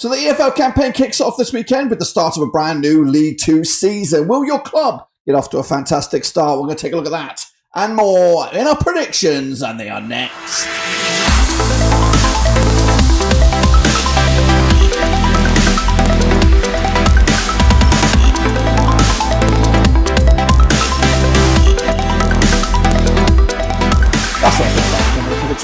So the EFL campaign kicks off this weekend with the start of a brand new League 2 season. Will your club get off to a fantastic start? We're going to take a look at that and more in our predictions, and they are next. That's right.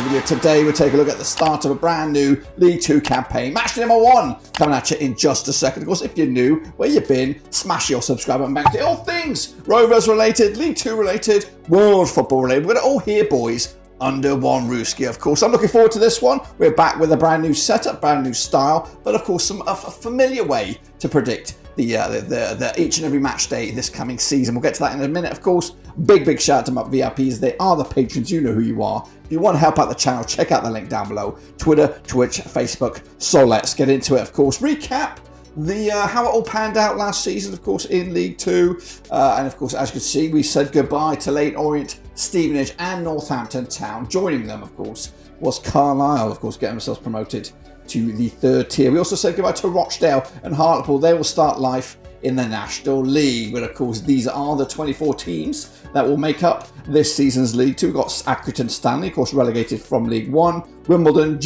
Video. Today we'll take a look at the start of a brand new League 2 campaign. Matchday number 1 coming at you in just a second. Of course, if you're new, where you've been, smash your subscribe button back to all things Rovers related, League 2 related, world football related. We're all here, boys, under one rooski. Of course, I'm looking forward to this one. We're back with a brand new setup, brand new style, but of course, a familiar way to predict the each and every match day this coming season. We'll get to that in a minute, of course. Big shout out to my VIPs. They are the patrons. You know who you are. If you want to help out the channel, check out the link down below. Twitter, Twitch, Facebook. So let's get into it, of course. Recap how it all panned out last season, of course, in League 2. And of course, as you can see, we said goodbye to Leyton Orient, Stevenage and Northampton Town. Joining them, of course, was Carlisle, of course, getting themselves promoted to the 3rd tier. We also said goodbye to Rochdale and Hartlepool. They will start life in the National League. But of course, these are the 24 teams that will make up this season's League 2. We've got Accrington Stanley, of course, relegated from League 1. Wimbledon,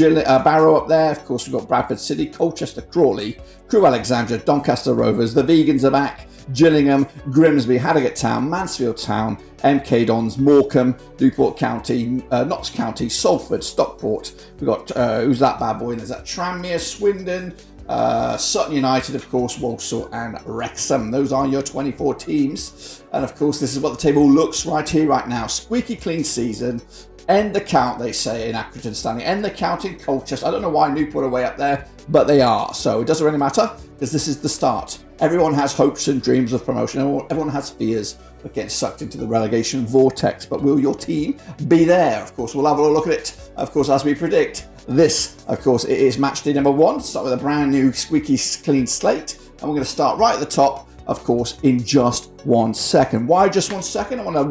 Barrow up there. Of course, we've got Bradford City, Colchester, Crawley, Crewe, Alexandra, Doncaster Rovers. The Vegans are back. Gillingham, Grimsby, Harrogate Town, Mansfield Town, MK Dons, Morecambe, Newport County, Knox County, Salford, Stockport. We've got, who's that bad boy? There's that Tranmere, Swindon, Sutton United, of course, Walsall and Wrexham. Those are your 24 teams. And of course, this is what the table looks right here, right now. Squeaky clean season. End the count, they say, in Accrington Stanley. End the count in Colchester. I don't know why Newport are way up there, but they are. So it doesn't really matter, because this is the start. Everyone has hopes and dreams of promotion. Everyone has fears of getting sucked into the relegation vortex. But will your team be there? Of course, we'll have a look at it, of course, as we predict. This, of course, it is match day number 1. Start with a brand new squeaky clean slate. And we're going to start right at the top, of course, in just 1 second. Why just 1 second? I want to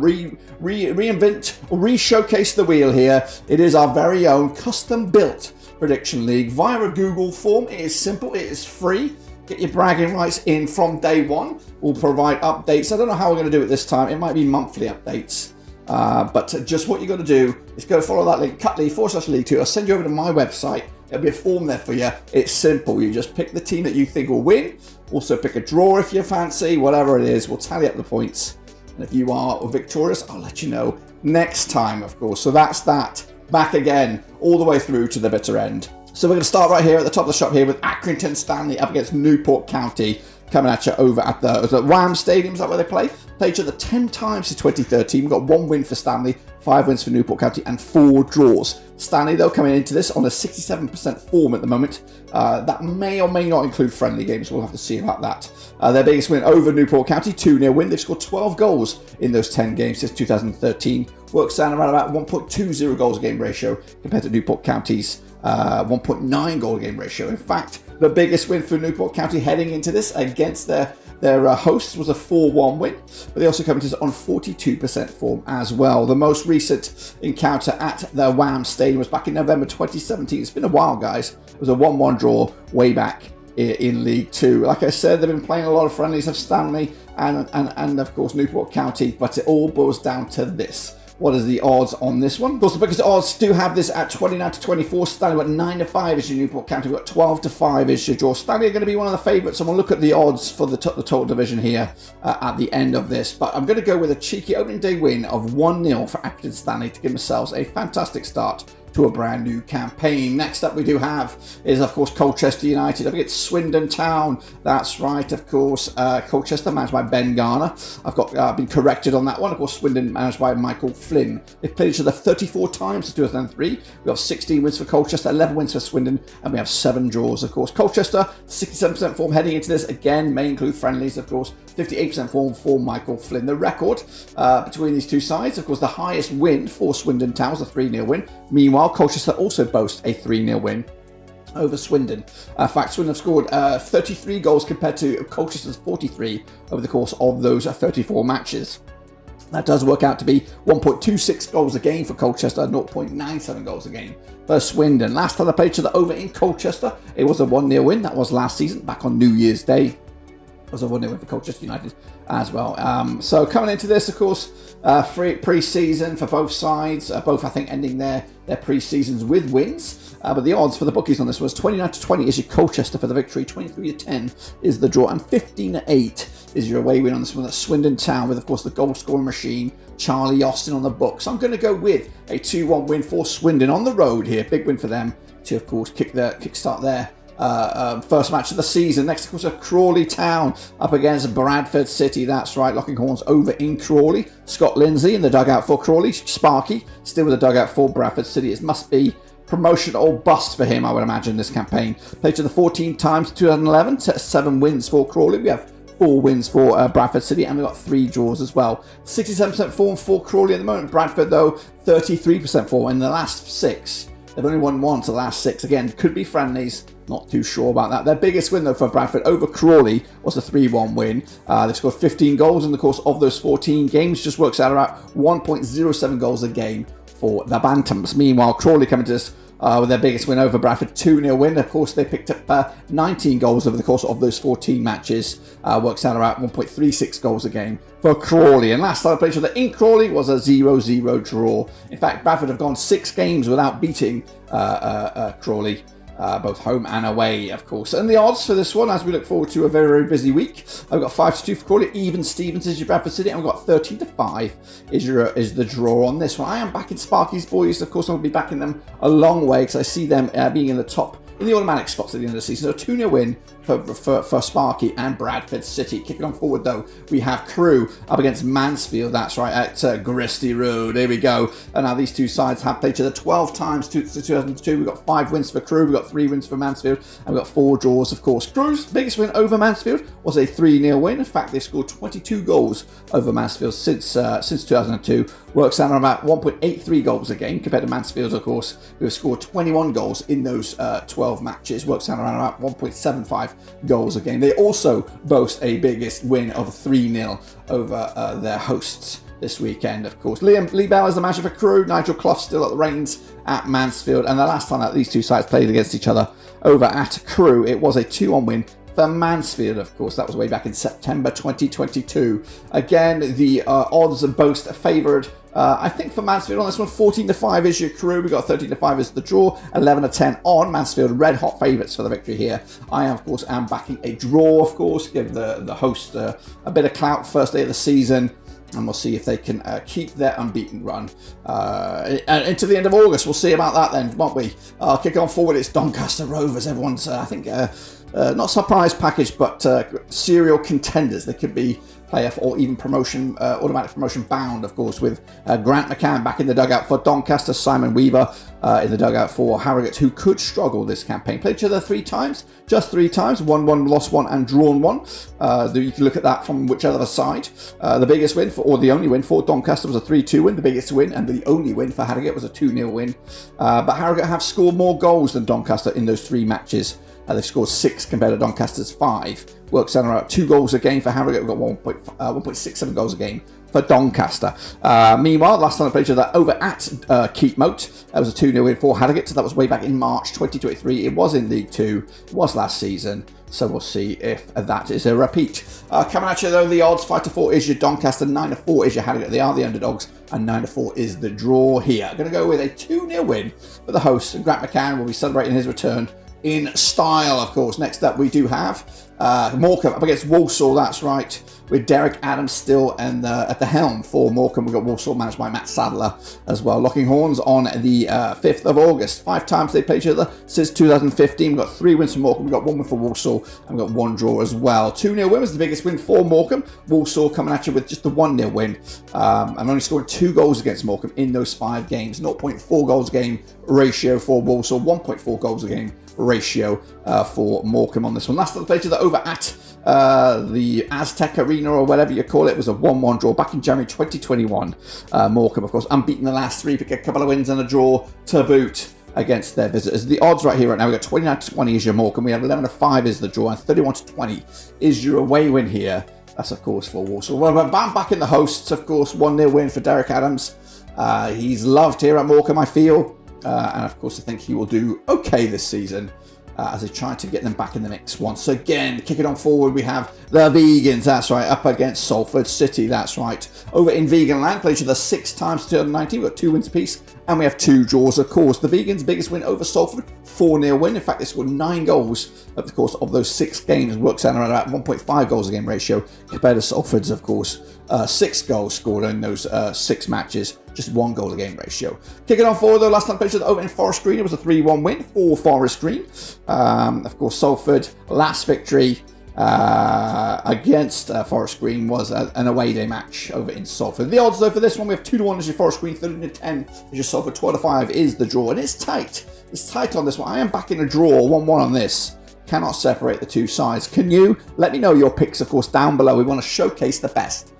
reinvent or re-showcase the wheel here. It is our very own custom-built prediction league via a Google form. It is simple. It is free. Get your bragging rights in from day 1. We'll provide updates. I don't know how we're going to do it this time. It might be monthly updates. But just what you got to do is go follow that link, Cutley/League 2. I'll send you over to my website. There'll be a form there for you. It's simple. You just pick the team that you think will win. Also pick a draw if you fancy, whatever it is. We'll tally up the points. And if you are victorious, I'll let you know next time, of course. So that's that. Back again, all the way through to the bitter end. So we're going to start right here at the top of the shop here with Accrington Stanley up against Newport County. Coming at you over at the Wham Stadium. Is that where they play? Played each other 10 times since 2013. We've got 1 win for Stanley, 5 wins for Newport County, and 4 draws. Stanley, though, coming into this on a 67% form at the moment. That may or may not include friendly games. We'll have to see about that. Their biggest win over Newport County, 2-0 win. They've scored 12 goals in those 10 games since 2013. Works down around about 1.20 goals a game ratio compared to Newport County's 1.9 goal a game ratio. In fact, the biggest win for Newport County heading into this against their hosts was a 4-1 win, but they also come into this on 42% form as well. The most recent encounter at the Wham Stadium was back in November 2017. It's been a while, guys. It was a 1-1 draw way back in League 2. Like I said, they've been playing a lot of friendlies of Stanley and of course Newport County, but it all boils down to this. What is the odds on this one? Of course, the biggest odds do have this at 29-24. Stanley got 9-5 is your Newport County. We've got 12-5 is your draw. Stanley are going to be one of the favourites, and we'll look at the odds for the total division here at the end of this. But I'm going to go with a cheeky opening day win of 1-0 for Accrington Stanley to give themselves a fantastic start to a brand new campaign. Next up we do have is, of course, Colchester United up against Swindon Town. That's right, of course, Colchester managed by Ben Garner. I've been corrected on that one. Of course, Swindon managed by Michael Flynn. They've played each other 34 times since 2003. We have 16 wins for Colchester, 11 wins for Swindon, and we have 7 draws, of course. Colchester, 67% form heading into this. Again, may include friendlies, of course. 58% form for Michael Flynn. The record between these two sides, of course, the highest win for Swindon Town was a 3-0 win. Meanwhile, Colchester also boasts a 3-0 win over Swindon. In fact, Swindon have scored 33 goals compared to Colchester's 43 over the course of those 34 matches. That does work out to be 1.26 goals a game for Colchester, 0.97 goals a game for Swindon. Last time they played each other over in Colchester, it was a 1-0 win. That was last season, back on New Year's Day. It was a 1-0 win for Colchester United as well. So coming into this, of course, pre-season for both sides, both I think ending their pre-seasons with wins. But the odds for the bookies on this was 29-20 is your Colchester for the victory, 23-10 is the draw, and 15-8 is your away win on this one. That's Swindon Town with, of course, the goal scoring machine, Charlie Austin on the books. I'm going to go with a 2-1 win for Swindon on the road here. Big win for them to, of course, kickstart their first match of the season. Next, of course, Crawley Town up against Bradford City. That's right, locking horns over in Crawley. Scott Lindsay in the dugout for Crawley. Sparky still with the dugout for Bradford City. It must be promotion or bust for him, I would imagine, this campaign. Played to the 14 times 2011, 7 wins for Crawley. We have 4 wins for Bradford City, and we've got 3 draws as well. 67% form for Crawley at the moment. Bradford, though, 33% form in the last 6. They've only won once the last 6. Again, could be friendlies. Not too sure about that. Their biggest win, though, for Bradford over Crawley was a 3-1 win. They've scored 15 goals in the course of those 14 games. Just works out about 1.07 goals a game for the Bantams. Meanwhile, Crawley coming to this with their biggest win over Bradford, 2-0 win. Of course, they picked up 19 goals over the course of those 14 matches. Works out about 1.36 goals a game for Crawley. And last time I played each other in Crawley was a 0-0 draw. In fact, Bradford have gone 6 games without beating Crawley. Both home and away, of course. And the odds for this one, as we look forward to a very, very busy week, I've got 5-2 for Crawley. Even Stevens is your Bradford City, and we've got 13-5 is the draw on this one. I am backing Sparky's boys. Of course, I'll be backing them a long way because I see them being in the top, in the automatic spots at the end of the season. So 2-0 win for Sparky and Bradford City. Kicking on forward, though, we have Crewe up against Mansfield. That's right, at Gristy Road. There we go. And now these two sides have played each other 12 times since 2002. We've got 5 wins for Crewe. We've got 3 wins for Mansfield. And we've got 4 draws, of course. Crewe's biggest win over Mansfield was a 3-0 win. In fact, they've scored 22 goals over Mansfield since 2002. Works out on about 1.83 goals a game compared to Mansfield, of course, who have scored 21 goals in those 12 matches. Works out around about 1.75 goals a game. They also boast a biggest win of 3-0 over their hosts this weekend, of course. Lee Bell is the manager for Crewe. Nigel Clough still at the reins at Mansfield. And the last time that these two sides played against each other over at Crewe, it was a 2-1 win for Mansfield, of course. That was way back in September 2022. Again, the odds boast favoured, I think, for Mansfield on this one. 14-5 is your Crewe. We got 13-5 is the draw. 11-10 on Mansfield. Red hot favourites for the victory here. I, of course, am backing a draw, of course. Give the host a bit of clout first day of the season. And we'll see if they can keep their unbeaten run into the end of August. We'll see about that then, won't we? Kick on forward, it's Doncaster Rovers. Everyone's, I think, not surprise package, but serial contenders. They could be playoff or even promotion, automatic promotion bound, of course, with Grant McCann back in the dugout for Doncaster, Simon Weaver in the dugout for Harrogate, who could struggle this campaign. Played each other 3 times, just 3 times, 1-1, lost 1 and drawn 1. You can look at that from whichever side. The biggest win, or the only win for Doncaster was a 3-2 win. The biggest win and the only win for Harrogate was a 2-0 win. But Harrogate have scored more goals than Doncaster in those 3 matches. They've scored 6 compared to Doncaster's 5. Works out around 2 goals a game for Harrogate. We've got 1.67 goals a game for Doncaster. Meanwhile, last time I played each other over at Keepmoat, that was a 2-0 win for Harrogate. So that was way back in March 2023. It was in League 2. It was last season. So we'll see if that is a repeat. Coming at you, though, the odds 5-4 is your Doncaster, 9-4 is your Harrogate. They are the underdogs, and 9-4 is the draw here. I'm going to go with a 2-0 win for the hosts. And Grant McCann will be celebrating his return in style, of course. Next up, we do have Morecambe up against Walsall. That's right, with Derek Adams still and at the helm for Morecambe. We've got Walsall managed by Matt Sadler as well. Locking horns on the 5th of August. 5 times they played each other since 2015. We've got 3 wins for Morecambe. We've got 1 win for Walsall, and we've got 1 draw as well. 2-0 win was the biggest win for Morecambe. Walsall coming at you with just the 1-0 win. And only scoring 2 goals against Morecambe in those 5 games. 0.4 goals a game ratio for Walsall. 1.4 goals a game ratio for Morecambe on this one. Last time they played each other over at the Aztec Arena, or whatever you call it, was a 1-1 draw back in January 2021. Morecambe, of course, unbeaten the last 3, pick a couple of wins and a draw to boot against their visitors. The odds right here right now, we've got 29-20 is your Morecambe, we have 11-5 is the draw, and 31-20 is your away win here That's, of course, for Walsall. Well, we're back in the hosts, of course. 1-0 win for Derek Adams. He's loved here at Morecambe, I feel. And, of course, I think he will do okay this season as they try to get them back in the mix once again. Kicking on forward, we have the Vegans, that's right, up against Salford City, that's right. Over in Vegan land, played each other 6 times 2019. We've got 2 wins apiece, and we have 2 draws, of course. The Vegans' biggest win over Salford, 4-0 win. In fact, they scored 9 goals over the course of those 6 games. Works out around about 1.5 goals a game ratio compared to Salford's, of course. 6 goals scored in those 6 matches, just 1 goal a game ratio. Kicking on forward though, last time played over in Forest Green, it was a 3-1 win for Forest Green. Of course, Salford, last victory against Forest Green was an away day match over in Salford. The odds though for this one, we have 2-1 as your Forest Green, 13-10 as your Salford, 12-5 is the draw, and it's tight. It's tight on this one. I am backing a draw, 1-1 on this. Cannot separate the two sides. Can you? Let me know your picks, of course, down below. We want to showcase the best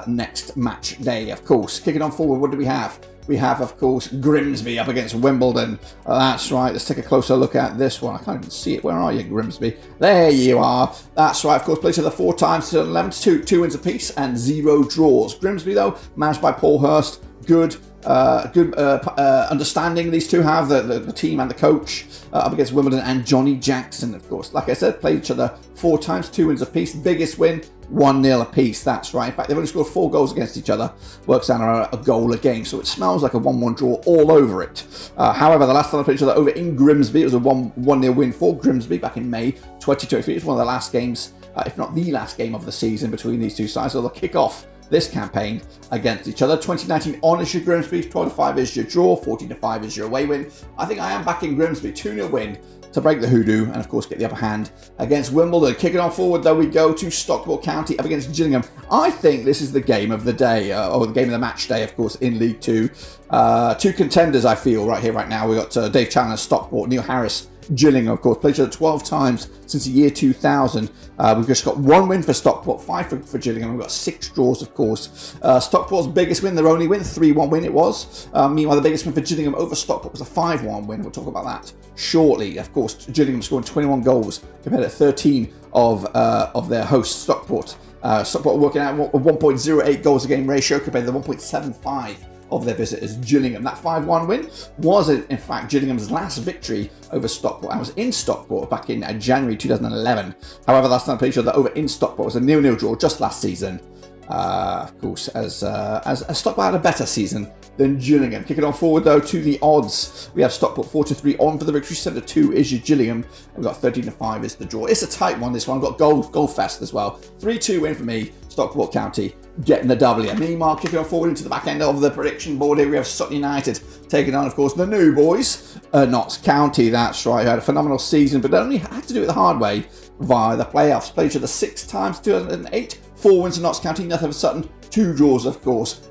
next match day, of course. Kicking on forward, what do we have? We have, of course, Grimsby up against Wimbledon. That's right. Let's take a closer look at this one. I can't even see it. Where are you, Grimsby? There you are. That's right. Of course, played each other 4 times to 11-2, 2 wins apiece and 0 draws. Grimsby, though, managed by Paul Hurst. Good understanding these two have, the team and the coach, up against Wimbledon and Johnny Jackson, of course. Like I said, played each other 4 times, 2 wins apiece. Biggest win, 1-0 apiece. That's right. In fact, they've only scored 4 goals against each other. Works out around a goal a game, so it smells like a 1-1 draw all over it. However, the last time they played each other over in Grimsby, it was a 1-0 win for Grimsby back in May 2023. It's one of the last games, if not the last game of the season between these two sides. So they'll kick off this campaign against each other. 2019 on is your Grimsby, 12-5 is your draw, 14-5 is your away win. I think I am backing Grimsby, 2-0 win to break the hoodoo and of course get the upper hand against Wimbledon. Kicking on forward though, we go to Stockport County up against Gillingham. I think this is the game of the day, or the game of the match day, of course, in League 2. 2 contenders, I feel, right here, right now. We've got Dave Challoner, Stockport, Neil Harris, Gillingham, of course, played each other 12 times since the year 2000. We've just got 1 win for Stockport, 5 for Gillingham. We've got 6 draws, of course. Stockport's biggest win, their only win, 3-1 win it was. Meanwhile, the biggest win for Gillingham over Stockport was a 5-1 win. We'll talk about that shortly. Of course, Gillingham scored 21 goals compared to 13 of their host, Stockport. Stockport working out a 1.08 goals a game ratio compared to the 1.75 of their visitors, Gillingham. That 5-1 win was, in fact, Gillingham's last victory over Stockport. I was in Stockport back in January 2011. However, last time I played each other over in Stockport was a 0-0 draw just last season. Of course, as Stockport had a better season than Gillingham. Kicking on forward though to the odds, we have Stockport 4-3 on for the victory, 7-2 is your Gillingham, and we've got 13-5 is the draw. It's a tight one, this one. We've got goal fest as well. 3-2 win for me, Stockport County getting the W. Meanwhile, kicking on forward into the back end of the prediction board here, we have Sutton United taking on, of course, the new boys, Knox County. That's right, who had a phenomenal season, but only had to do it the hard way via the playoffs. Played each other 6 times, 2008, 4 wins for Knox County, nothing for Sutton, 2 draws, of course.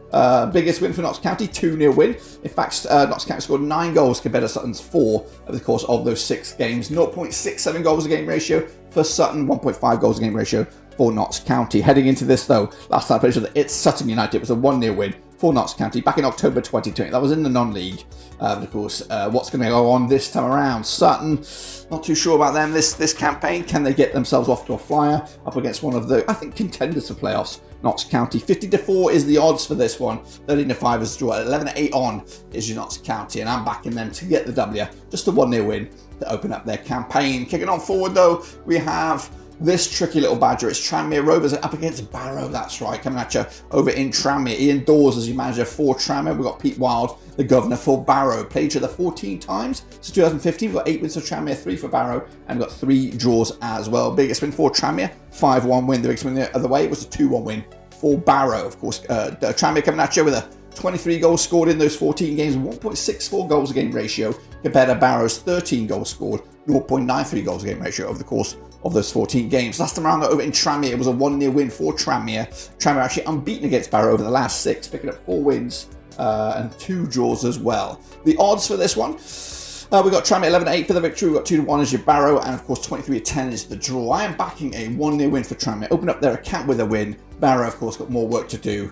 Biggest win for Knox County, 2-0 win. In fact, Knox County scored 9 goals compared to Sutton's 4 over the course of those 6 games. 0.67 goals a game ratio for Sutton, 1.5 goals a game ratio for Knox County. Heading into this though, last time I played it's Sutton United. It was a 1-0 win for Knox County back in October 2020. That was in the non-league. Of course, what's going to go on this time around? Sutton, not too sure about them this campaign. Can they get themselves off to a flyer up against one of the, I think, contenders for playoffs? Knox County. 50-4 is the odds for this one. 13-5 is the draw. 11-8 on is your Knox County, and I'm backing them to get the W. Just a 1-0 win to open up their campaign. Kicking on forward though, we have this tricky little badger. It's Tranmere Rovers up against Barrow. That's right, coming at you over in Tranmere. Ian Dawes as your manager for Tranmere. We've got Pete Wild, the governor for Barrow. Played each other 14 times since 2015. We've got 8 wins for Tranmere, 3 for Barrow, and we've got 3 draws as well. Biggest win for Tranmere, 5-1 win. The biggest win the other way was a 2-1 win for Barrow. Of course, Tranmere coming at you with a 23 goals scored in those 14 games, 1.64 goals a game ratio compared to Barrow's 13 goals scored, 0.93 goals a game ratio over the course of those 14 games. Last time around over in Tranmere, it was a 1-0 win for Tranmere. Tranmere actually unbeaten against Barrow over the last 6, picking up 4 wins and 2 draws as well. The odds for this one, we've got Tranmere 11-8 for the victory, we've got 2-1 as your Barrow, and of course 23-10 is the draw. I am backing a 1-0 win for Tranmere. Open up their account with a win. Barrow, of course, got more work to do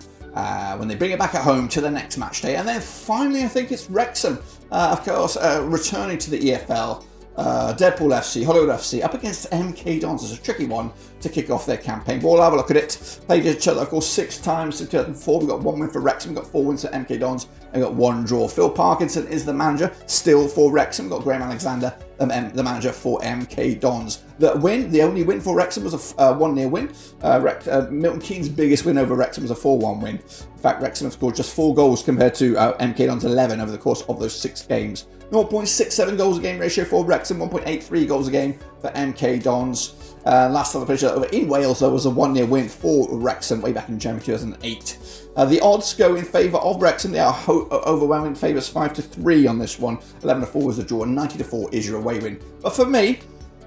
when they bring it back at home to the next match day. And then finally, I think it's Wrexham, of course, returning to the EFL. Deadpool FC, Hollywood FC, up against MK Dons. It's a tricky one to kick off their campaign. But we'll have a look at it. Played each other, of course, 6 times since 2004. We've got 1 win for Wrexham, we've got 4 wins for MK Dons, and we've got 1 draw. Phil Parkinson is the manager, still for Wrexham. We've got Graham Alexander, the manager for MK Dons. The only win for Wrexham was a 1-0 win. Milton Keynes' biggest win over Wrexham was a 4-1 win. In fact, Wrexham have scored just 4 goals compared to MK Dons' 11 over the course of those 6 games. 0.67 goals a game ratio for Wrexham, 1.83 goals a game for MK Dons. Last time I played over in Wales, there was a 1-0 win for Wrexham way back in January 2008. The odds go in favour of Wrexham. They are overwhelming favours, 5-3 on this one. 11-4 was the draw, and 90-4 is your away win. But for me,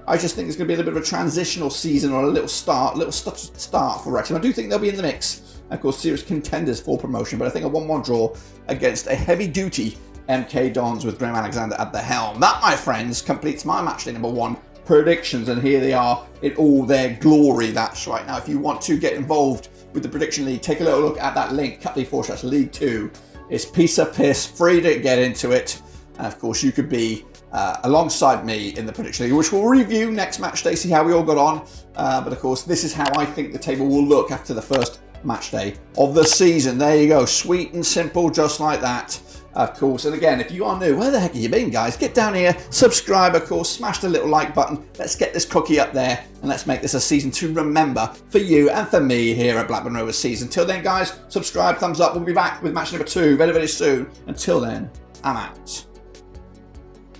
I just think it's going to be a little bit of a transitional season, or a little start for Wrexham. I do think they'll be in the mix. Of course, serious contenders for promotion, but I think a 1-1 draw against a heavy-duty MK Dons with Graham Alexander at the helm. That, my friends, completes my matchday number 1 predictions, and here they are in all their glory. That's right. Now, if you want to get involved with the Prediction League, take a little look at that link, cut.ly/League 2. It's piece of piss, free to get into it. And of course, you could be alongside me in the Prediction League, which we'll review next match day, see how we all got on. But of course, this is how I think the table will look after the first match day of the season. There you go, sweet and simple, just like that. Of course, and again, if you are new, where the heck have you been, guys? Get down here, subscribe, of course, smash the little like button. Let's get this cookie up there, and let's make this a season to remember for you and for me here at Blackburn Rovers season. Till then, guys, subscribe, thumbs up. We'll be back with match number 2 very, very soon. Until then, I'm out.